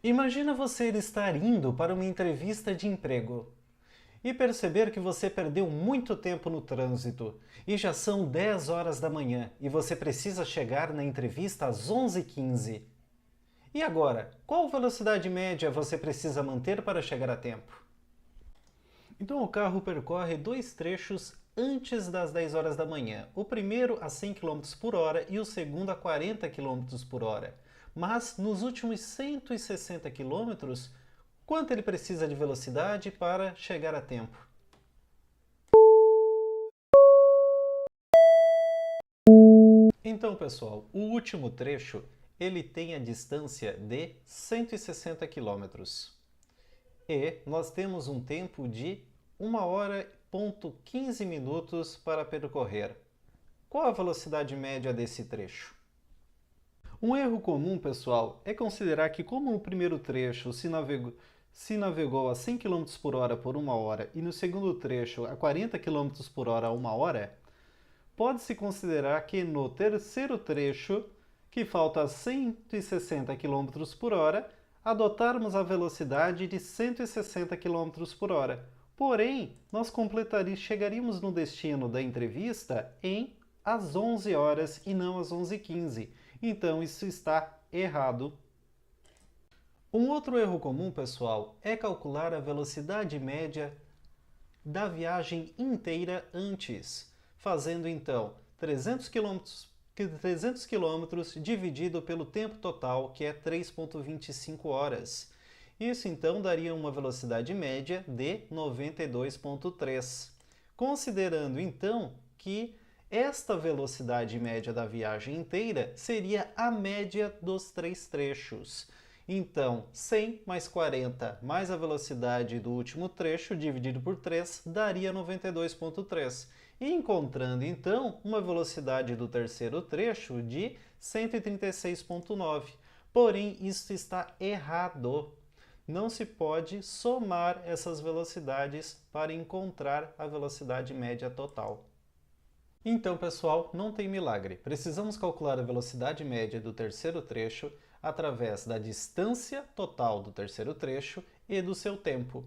Imagina você estar indo para uma entrevista de emprego e perceber que você perdeu muito tempo no trânsito e já são 10 horas da manhã e você precisa chegar na entrevista às 11h15. E agora, qual velocidade média você precisa manter para chegar a tempo? Então o carro percorre dois trechos antes das 10 horas da manhã. O primeiro a 100 km por hora e o segundo a 40 km por hora. Mas nos últimos 160 km, quanto ele precisa de velocidade para chegar a tempo? Então, pessoal, o último trecho ele tem a distância de 160 km. E nós temos um tempo de 1 hora e 15 minutos para percorrer. Qual a velocidade média desse trecho? Um erro comum, pessoal, é considerar que como no primeiro trecho se navegou a 100 km por hora por 1 hora e no segundo trecho a 40 km por hora a 1 hora, pode-se considerar que no terceiro trecho, que falta 160 km por hora, adotarmos a velocidade de 160 km por hora. Porém, nós chegaríamos no destino da entrevista às 11 horas e não às 11h15. Então, isso está errado. Um outro erro comum, pessoal, é calcular a velocidade média da viagem inteira antes, fazendo então 300 km dividido pelo tempo total, que é 3,25 horas. Isso então daria uma velocidade média de 92,3. Considerando então que esta velocidade média da viagem inteira seria a média dos três trechos. Então, 100 mais 40 mais a velocidade do último trecho dividido por 3 daria 92,3. E encontrando então uma velocidade do terceiro trecho de 136,9. Porém, isso está errado. Não se pode somar essas velocidades para encontrar a velocidade média total. Então, pessoal, não tem milagre. Precisamos calcular a velocidade média do terceiro trecho através da distância total do terceiro trecho e do seu tempo.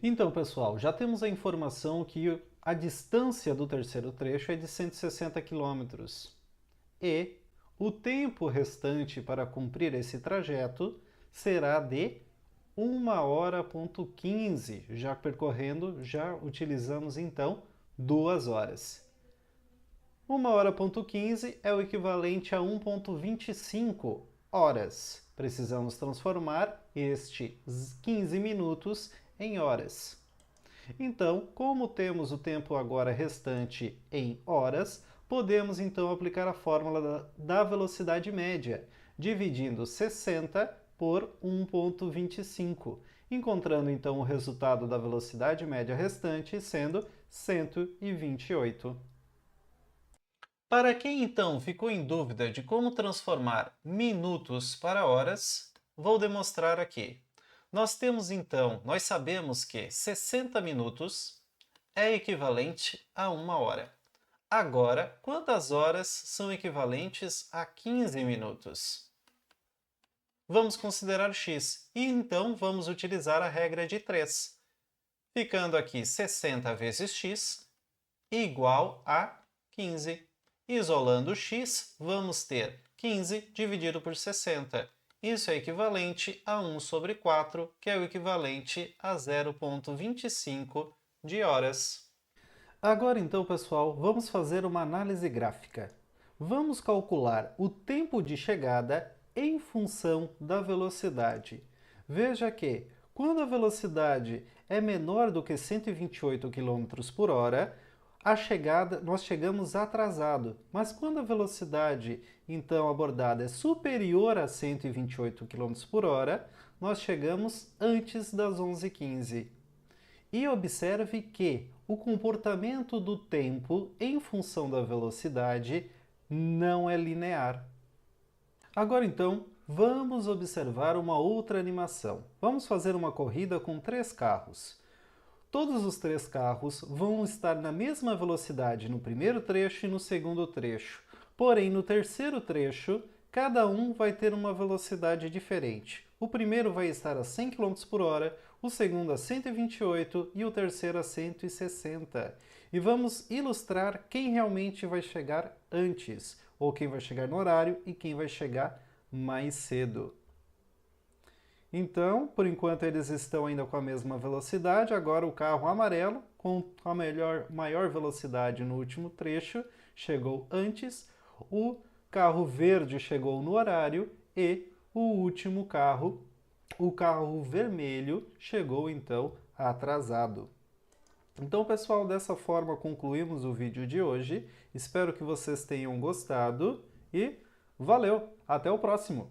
Então, pessoal, já temos a informação que a distância do terceiro trecho é de 160 km e o tempo restante para cumprir esse trajeto será de 1 hora e 15. Já percorrendo, já utilizamos então 2 horas. 1 hora e 15 é o equivalente a 1,25 horas. Precisamos transformar estes 15 minutos em horas. Então, como temos o tempo agora restante em horas, podemos então aplicar a fórmula da velocidade média, dividindo 60 por 1,25, encontrando então o resultado da velocidade média restante sendo 128. Para quem então ficou em dúvida de como transformar minutos para horas, vou demonstrar aqui. Nós sabemos que 60 minutos é equivalente a 1 hora. Agora, quantas horas são equivalentes a 15 minutos? Vamos considerar x e então vamos utilizar a regra de 3. Ficando aqui 60 vezes x igual a 15. Isolando x, vamos ter 15 dividido por 60. Isso é equivalente a 1 sobre 4, que é o equivalente a 0,25 de horas. Agora então, pessoal, vamos fazer uma análise gráfica. Vamos calcular o tempo de chegada em função da velocidade. Veja que, quando a velocidade é menor do que 128 km por hora, nós chegamos atrasado. Mas quando a velocidade então abordada é superior a 128 km por hora, nós chegamos antes das 11h15. E observe que o comportamento do tempo em função da velocidade não é linear. Agora então, vamos observar uma outra animação. Vamos fazer uma corrida com 3 carros. Todos os 3 carros vão estar na mesma velocidade no primeiro trecho e no segundo trecho. Porém, no terceiro trecho, cada um vai ter uma velocidade diferente. O primeiro vai estar a 100 km por hora, o segundo a 128 e o terceiro a 160. E vamos ilustrar quem realmente vai chegar antes, ou quem vai chegar no horário e quem vai chegar mais cedo. Então, por enquanto eles estão ainda com a mesma velocidade, agora o carro amarelo, com a maior velocidade no último trecho, chegou antes, o carro verde chegou no horário e o último carro, o carro vermelho, chegou então atrasado. Então, pessoal, dessa forma concluímos o vídeo de hoje. Espero que vocês tenham gostado e valeu! Até o próximo!